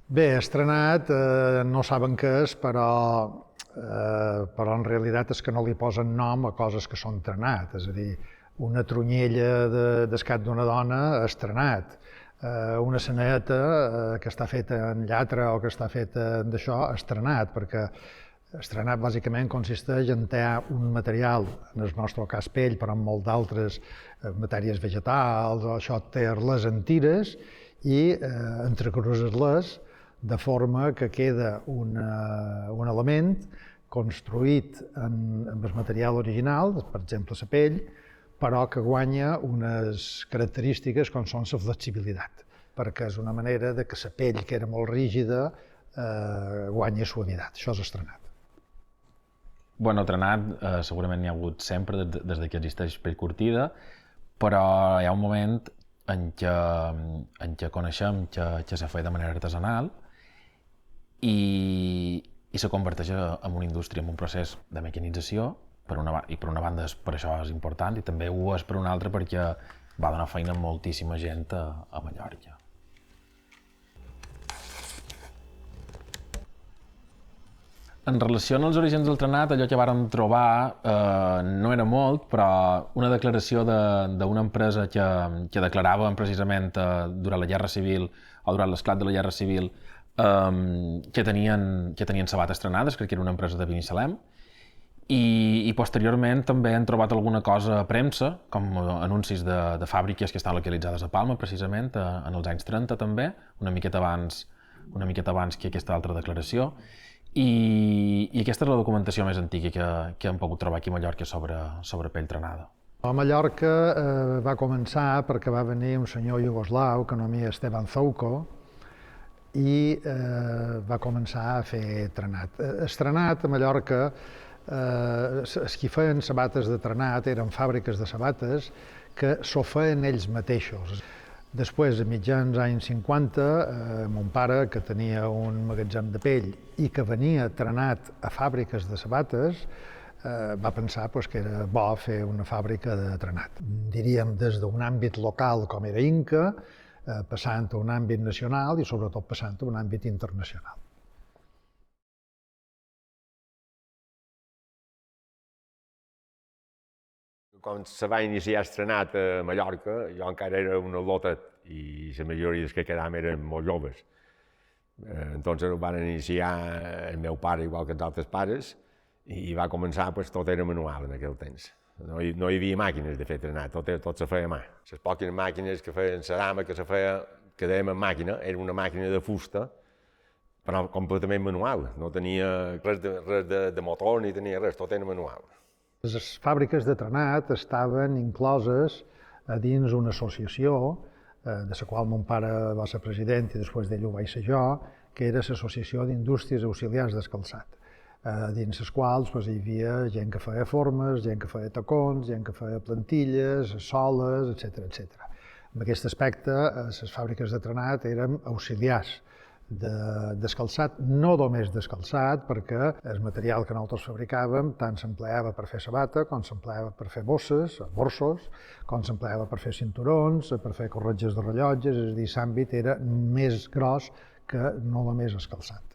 Bé, estrenat, no saben què és, però en realitat és que no li posen nom a coses que són trenat. És a dir, una tronyella d'escat d'una dona estrenat, una seneta que està feta en llatra o que està feta d'això estrenat, perquè estrenat bàsicament consisteix en tallar un material, en el nostre cas pell, però en molt d'altres matèries vegetals, o això, tallar-les en tires i entrecrusar-les de forma que queda un element construït amb el material original, per exemple la pell, però que guanya unes característiques com són la flexibilitat, perquè és una manera de que la pell, que era molt rígida, guanyi suavitat. Això és estrenat. Bueno, trenat segurament n'hi ha hagut sempre des que existeix pell curtida, però hi ha un moment en què coneixem que se feia de manera artesanal i se converteix en una indústria, en un procés de mecanització, i per una banda per això és important i també ho és per una altra perquè va donar feina a moltíssima gent a Mallorca. En relació als orígens del trenat, allò que vàrem trobar no era molt, però una declaració d'una empresa que declarava precisament durant la Guerra Civil o durant l'esclat de la Guerra Civil que tenien sabates trenades, crec que era una empresa de Binissalem, i posteriorment també han trobat alguna cosa a premsa, com anuncis de fàbriques que estan localitzades a Palma, precisament, en els anys 30 també, una miqueta abans que aquesta altra declaració. I aquesta és la documentació més antiga que hem pogut trobar aquí a Mallorca sobre pell trenada. A Mallorca va començar perquè va venir un senyor iugoslau, que anomia Esteban Zouko, i va començar a fer trenat. Estrenat a Mallorca, els qui feien sabates de trenat eren fàbriques de sabates que s'ho feien ells mateixos. Després, a mitjans anys 50, mon pare, que tenia un magatzem de pell i que venia trenat a fàbriques de sabates, va pensar que era bo fer una fàbrica de trenat. Diríem des d'un àmbit local com era Inca, passant a un àmbit nacional i sobretot passant a un àmbit internacional. Quan se va iniciar estrenat a Mallorca, jo encara era un lotet i la majoria dels que quedàvem eren molt joves. Entonces ho van iniciar el meu pare igual que els altres pares i va començar, tot era manual en aquell temps. No hi havia màquines de fer trenat, tot se feia a mà. Les poques màquines que feien ceràmica, que dèiem en màquina, era una màquina de fusta, però completament manual. No tenia res de motor ni tenia res, tot era manual. Les fàbriques de trenat estaven incloses a dins una associació, de la qual mon pare va ser president i després d'ell ho vaig ser jo, que era l'Associació d'Indústries Auxiliars del Calçat, dins les quals hi havia gent que feia formes, gent que feia tacons, gent que feia plantilles, soles, etc. En aquest aspecte, les fàbriques de trenat eren auxiliars descalçat, no només descalçat, perquè el material que nosaltres fabricàvem tant s'empleava per fer sabata, com s'empleava per fer bossos, com s'empleava per fer cinturons, per fer corretges de rellotges, és a dir, l'àmbit era més gros que no només el calçat.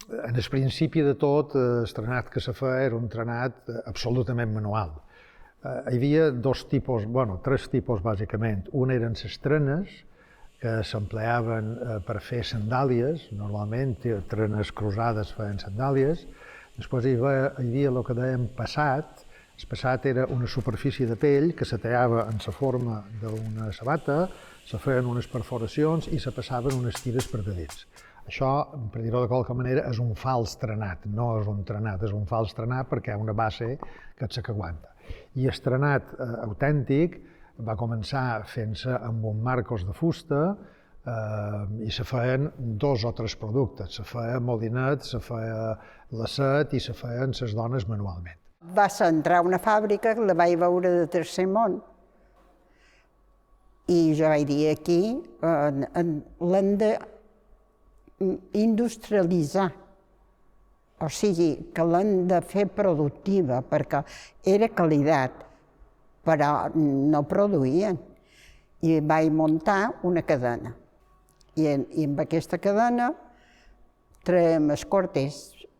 En el principi de tot, el trenat que se feia era un trenat absolutament manual. Hi havia tres tipus bàsicament. Un eren les trenes, que s'empleaven per fer sandàlies, normalment trenes cruzades feien sandàlies. Després hi havia el que dèiem passat. El passat era una superfície de pell que se tallava en la forma d'una sabata, se feien unes perforacions i se passaven unes tires per de dins. Això, per dir-ho de qualque manera, és un fals trenat, no és un trenat, és un fals trenat perquè hi ha una base que és la que aguanta. I el trenat autèntic va començar fent-se amb un marcos de fusta i se feien 2 o 3 productes. Se feia molinet, se feia lacet i se feien les dones manualment. Va entrar a una fàbrica que la vaig veure de tercer món i jo vaig dir aquí l'hem d'industrialitzar, o sigui que l'hem de fer productiva perquè era qualitat, però no produïen. I vaig muntar una cadena. I amb aquesta cadena traiem els cortes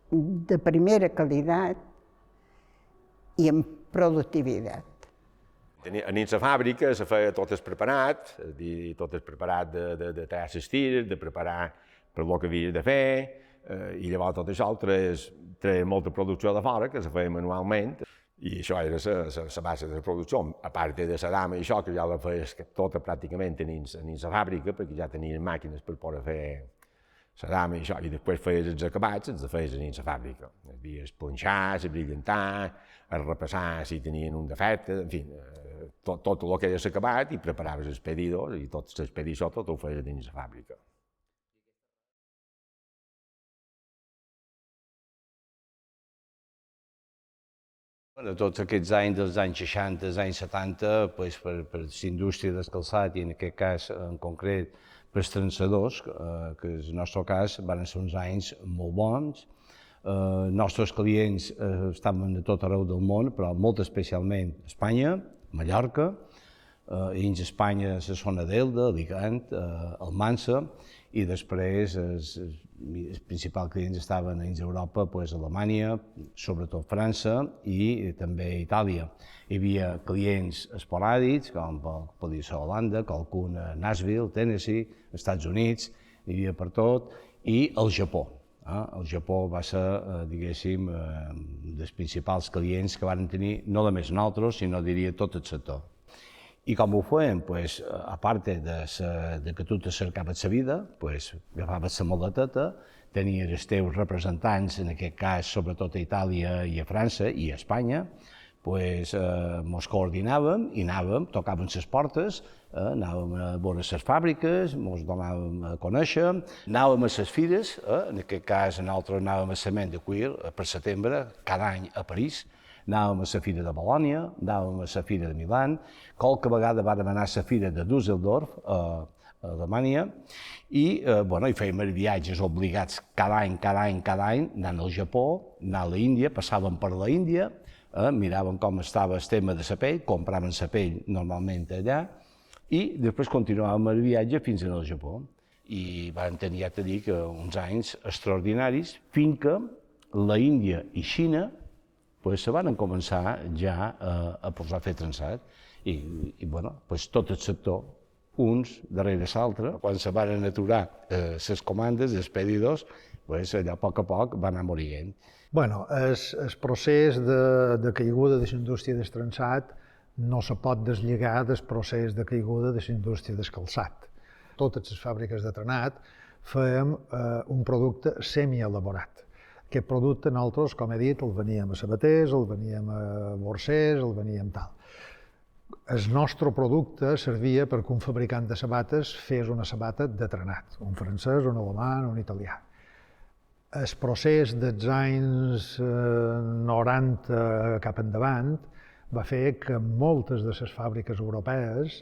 de primera qualitat i amb productivitat. A dins la fàbrica se feia tot el preparat, tot el preparat de tallar les tires, de preparar per el que havies de fer, i llavors tot això treia molta producció de fora, que se feia manualment, i això era la base de la producció, a part de la dama i això, que ja la feies tota pràcticament a dins la fàbrica, perquè ja tenien màquines per poder fer la dama i això, i després feies els acabats, els feies a dins la fàbrica. Havies punxar, brillantar, repassar si tenien un defecte, en fi, tot el que era l'acabat, i preparaves els pedidors, i tot l'expedició tot ho feies dins la fàbrica. Tots aquests anys, dels anys 60, dels anys 70, per la indústria del calçat, i en aquest cas en concret per els trançadors, que en el nostre cas van ser uns anys molt bons. Els nostres clients estaven de tot arreu del món, però molt especialment a Espanya, Mallorca, i dins Espanya la zona d'Elda, Alicant, Almansa, i després els principals clients estaven dins Europa, Alemanya, sobretot França i també Itàlia. Hi havia clients esporàdics, com podia ser Holanda, qualcun a Nashville, Tennessee, Estats Units, hi havia per tot, i el Japó. El Japó va ser, diguéssim, dels principals clients que van tenir no només nosaltres, sinó diria tot el sector. I com ho fèiem? A part de que tu te cercaves la vida, agafaves la moleteta, tenies els teus representants, en aquest cas sobretot a Itàlia i a França i a Espanya, mos coordinàvem i anàvem, tocàvem les portes, anàvem a veure les fàbriques, mos donàvem a conèixer, anàvem a les fires, en aquest cas nosaltres anàvem a Cement de Cuir per setembre, cada any a París, anàvem a la Fira de Bolònia, anàvem a la Fira de Milà, qualque vegada vàrem anar a la Fira de Düsseldorf, a Alemanya, i fèiem els viatges obligats cada any, anant al Japó, anant a l'Índia, passàvem per l'Índia, miràvem com estava el tema de la pell, compràvem la pell normalment allà, i després continuàvem el viatge fins al Japó. I vam tenir, ja t'he dit, uns anys extraordinaris, fins que l'Índia i Xina se van començar ja a posar a fer trançat i tot el sector, uns darrere l'altre, quan se van aturar les comandes, els pedidors, allò a poc va anar morint. El procés de caiguda de la indústria del trançat no se pot deslligar del procés de caiguda de la indústria del calçat. Totes les fàbriques de tranat fèiem un producte semielaborat. Aquest producte nosaltres, com he dit, el veníem a sabaters, el veníem a borsers, el veníem tal. El nostre producte servia perquè un fabricant de sabates fes una sabata de tranat, un francès, un alemany, un italià. El procés dels anys 90 cap endavant va fer que moltes de les fàbriques europees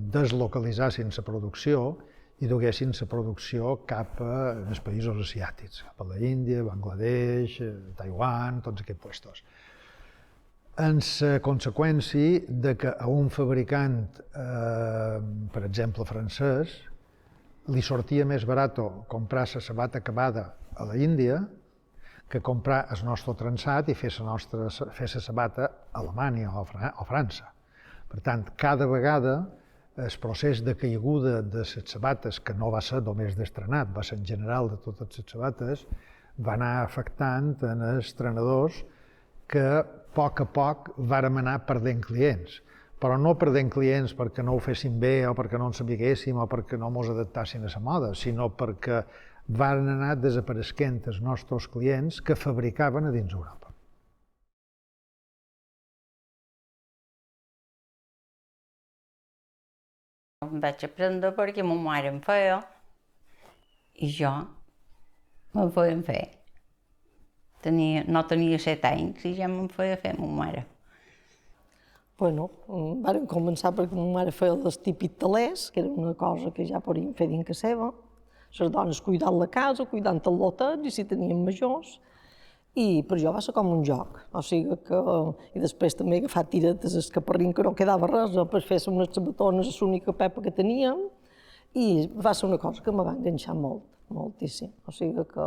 deslocalitzessin la producció i duguessin la producció cap als països asiàtics, cap a l'Índia, Bangladesh, Taiwan, tots aquests puestos. En la conseqüència de que a un fabricant, per exemple francès, li sortia més barat comprar la sabata acabada a l'Índia que comprar el nostre trançat i fer la sabata a Alemanya o França. Per tant, cada vegada el procés de caiguda de les sabates, que no va ser només d'estrenat, va ser en general de totes les sabates, va anar afectant els trenadors que a poc vàrem anar perdent clients. Però no perdent clients perquè no ho fessin bé o perquè no en sabiguéssim o perquè no mos adaptassin a la moda, sinó perquè van anar desapareixent els nostres clients que fabricaven a dins Europa. Em vaig aprendre perquè ma mare em feia i jo me'n feien fer. No tenia 7 anys i ja me'n feia fer ma mare. Vàrem començar perquè ma mare feia els típics talers, que era una cosa que ja podíem fer dins casa seva. Les dones cuidant la casa, cuidant el lotet, i si tenien majors. I per jo va ser com un joc. I després també agafar tiretes escaparrint, que no quedava res, per fer unes sabatones, l'única pepa que teníem. I va ser una cosa que me va enganxar molt. moltíssim. O sigui que,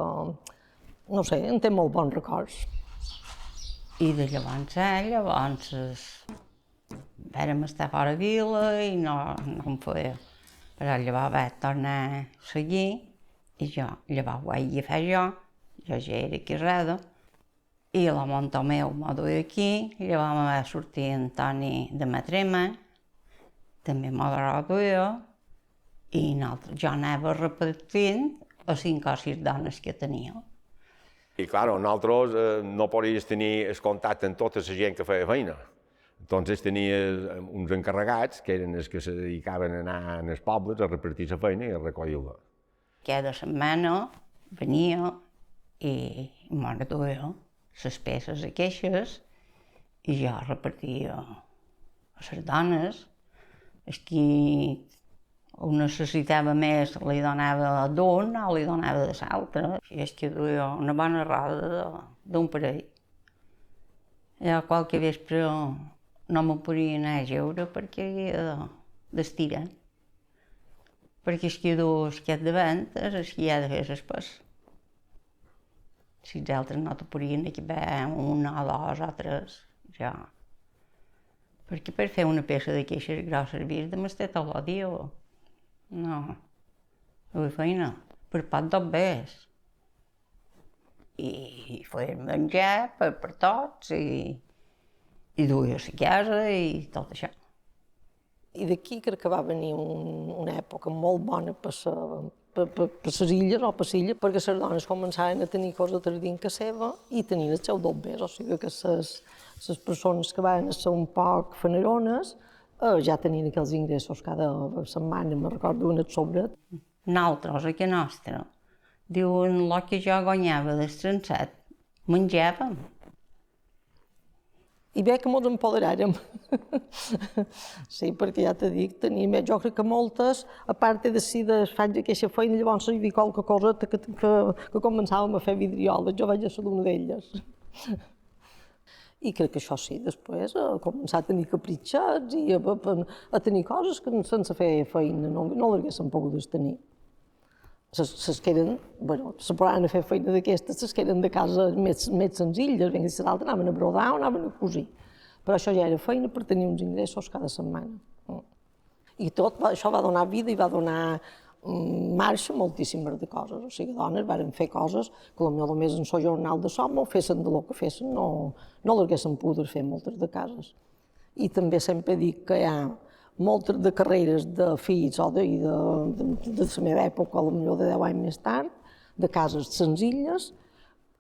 no sé, en té molt bons records. I de llavors vàrem estar fora de vila i no em feia. Però llavors vaig tornar a seguir i llavors ho vaig fer jo ja era casada, i la monta meu m'ho duia aquí, llavors me va sortir Antoni de Matrema, també m'ho duia, i jo anava repartint a 5 o 6 dones que tenia. I, clar, nosaltres no podies tenir el contacte amb tota la gent que feia feina. Entonces tenies uns encarregats, que eren els que se dedicaven a anar als pobles a repartir la feina i a recollir-la. Cada setmana venia i m'ho duia les peces aquestes i jo repartia a les dones. El qui ho necessitava més li donava d'un o li donava de l'altre. I el que duia una bona roda d'un parell. Jo qualque vespre no me podia anar a jeure perquè havia d'estirar. Perquè el que du aquest davant és el que hi ha de fer l'espès. Si els altres no te podien equipar una o dos o tres, ja. Perquè per fer una peça d'aquestes grosses servir de m'estar tot el dia. No, vull feina, per pot 2 vegades. I feien menjar per tots i duia a la casa i tot això. I d'aquí crec que va venir una època molt bona per les illes o per l'illa, perquè les dones començaven a tenir coses de dins casa seva i tenien els seus dobbers, o sigui que les persones que van ser un poc fanerones ja tenien aquells ingressos cada setmana, me'n recordo un sobret. Nosaltres, a casa nostra, diuen el que jo guanyava d'estrensat, menjàvem. I bé que mos empoderàrem. Sí, perquè ja t'he dit, teníem, jo crec que moltes, a part de si faig aquesta feina, llavors hi havia qualque cosa que començàvem a fer vidrioles, jo vaig ser d'una d'elles. I crec que això sí, després a començar a tenir capritxets i a tenir coses que sense fer feina no les haguéssim pogut tenir. Les que eren, bueno, se posaven a fer feina d'aquestes, les que eren de casa més senzilles, ben que les altres anaven a brodar o anaven a cosir. Però això ja era feina per tenir uns ingressos cada setmana. I tot això va donar vida i va donar marxa moltíssimes de coses. O sigui, dones varen fer coses que potser només en el jornal de som o fessin del que fessin, no les haguessin pogut fer moltes de cases. I també sempre dic que hi ha moltes de carreres de fills o de la meva època, potser de 10 anys més tard, de cases senzilles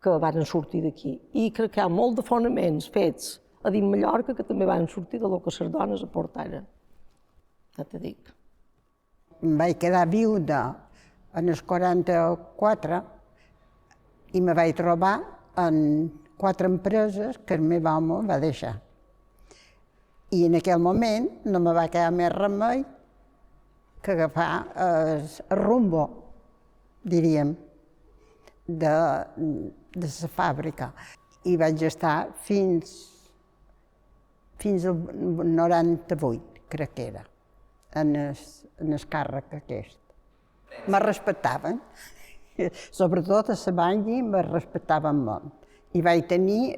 que van sortir d'aquí. I crec que hi ha molt de fonaments fets a dins Mallorca que també van sortir de lo que les dones aportaren. Ja t'ho dic. Vaig quedar viuda en el 44 i me vaig trobar en 4 empreses que el meu home va deixar. I en aquell moment no me va quedar més remei que agafar el rumbo, diríem, de la fàbrica. I vaig estar fins al 98, crec que era, en el càrrec aquest. Me respectaven, sobretot a la Banyi me respectaven molt. I vaig tenir,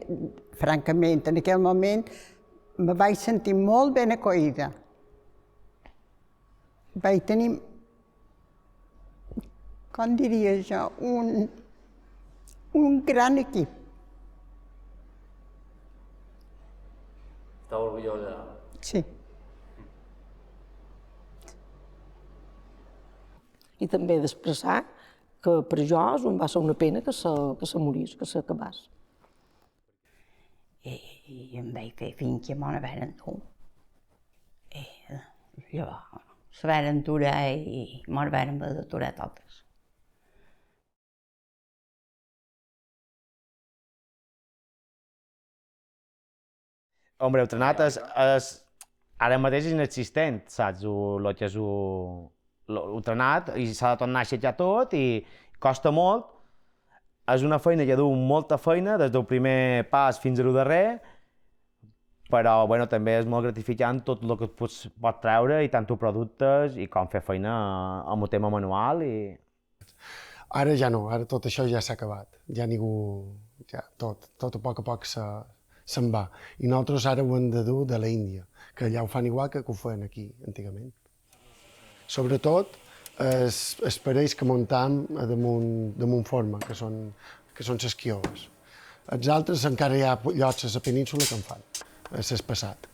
francament, en aquell moment, me vaig sentir molt ben acollida. Vaig tenir, com diria jo, un gran equip. Està orgullosa? Sí. I també d'expressar que per jo va ser una pena que se morís, que s'acabés. I em vaig fer fins que me'n varen dur. I llavors se varen aturar i me'n varen haver d'aturar totes. On Breu Trenat ara mateix és inexistent, saps? El que és el trenat i s'ha de tornar a aixecar tot i costa molt. És una feina que du molta feina, des del primer pas fins al darrer, però bueno, també és molt gratificant tot el que pots treure i tant productes i com fer feina amb el tema manual. Ara ja no, ara tot això ja s'ha acabat. Ja ningú... Ja, tot a poc se'n va. I nosaltres ara ho hem de dur de l'Índia, que allà ho fan igual que ho feien aquí, antigament. Sobretot, els parells que muntam damunt forma, que són les quioves. Els altres encara hi ha llocs a la península que en fan, és passat.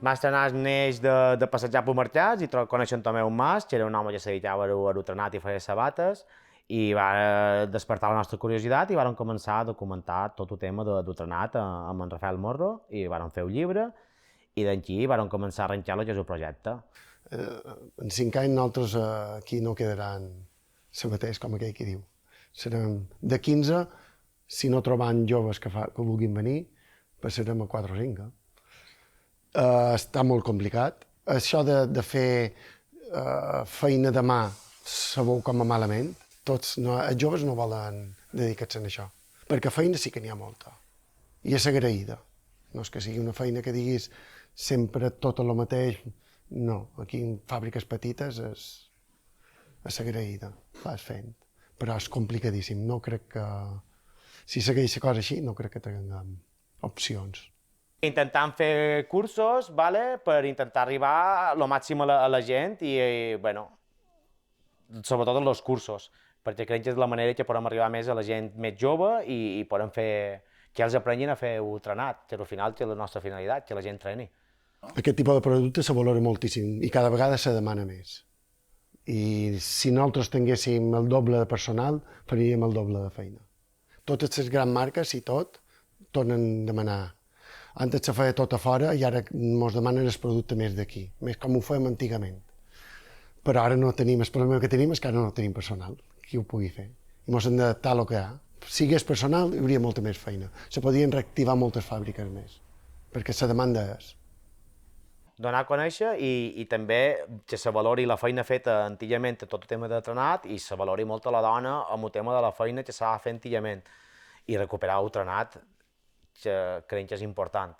Mas Tranàs neix de passejar per mercats i coneixen també un mas, que era un home que se dedicava a l'utranat i feia sabates, i va despertar la nostra curiositat i vàrem començar a documentar tot el tema de l'utranat amb en Rafael Morro, i vàrem fer un llibre, i d'aquí vàrem començar a arrencar el que és el projecte. En 5 anys nosaltres aquí no quedaran el mateix, com aquell que diu. Serem de 15, si no trobant joves que vulguin venir, passarem a 4 o 5. Està molt complicat. Això de fer feina de mà se veu com a malament. Els joves no volen dedicar-se a això, perquè feina sí que n'hi ha molta, i és agraïda. No és que sigui una feina que diguis sempre tot el mateix, no. Aquí en fàbriques petites és agraïda, vas fent, però és complicadíssim. No crec que, si segueix la cosa així, no crec que tinguem opcions. Intentant fer cursos, per intentar arribar al màxim a la gent i, bueno, sobretot en els cursos, perquè crec que és la manera que podem arribar més a la gent més jove i podem fer que els aprenguin a fer ultranat, que al final és la nostra finalitat, que la gent treni. Aquest tipus de producte se valora moltíssim i cada vegada se demana més. I si nosaltres tinguéssim el doble de personal, faríem el doble de feina. Totes les grans marques i tot tornen a demanar. Antes se feia tot a fora i ara ens demanen el producte més d'aquí, més com ho fèiem antigament. Però ara no tenim, el problema que tenim és que ara no tenim personal, qui ho pugui fer. I ens hem d'adaptar a lo que hi ha. Si hi hagués personal, hi hauria molta més feina. Se podrien reactivar moltes fàbriques més, perquè la demanda és. Donar a conèixer i també que se valori la feina feta antigament a tot el tema de trenat i se valori molt a la dona amb el tema de la feina que s'ha de fer antigament i recuperar el trenat, que crec que és important.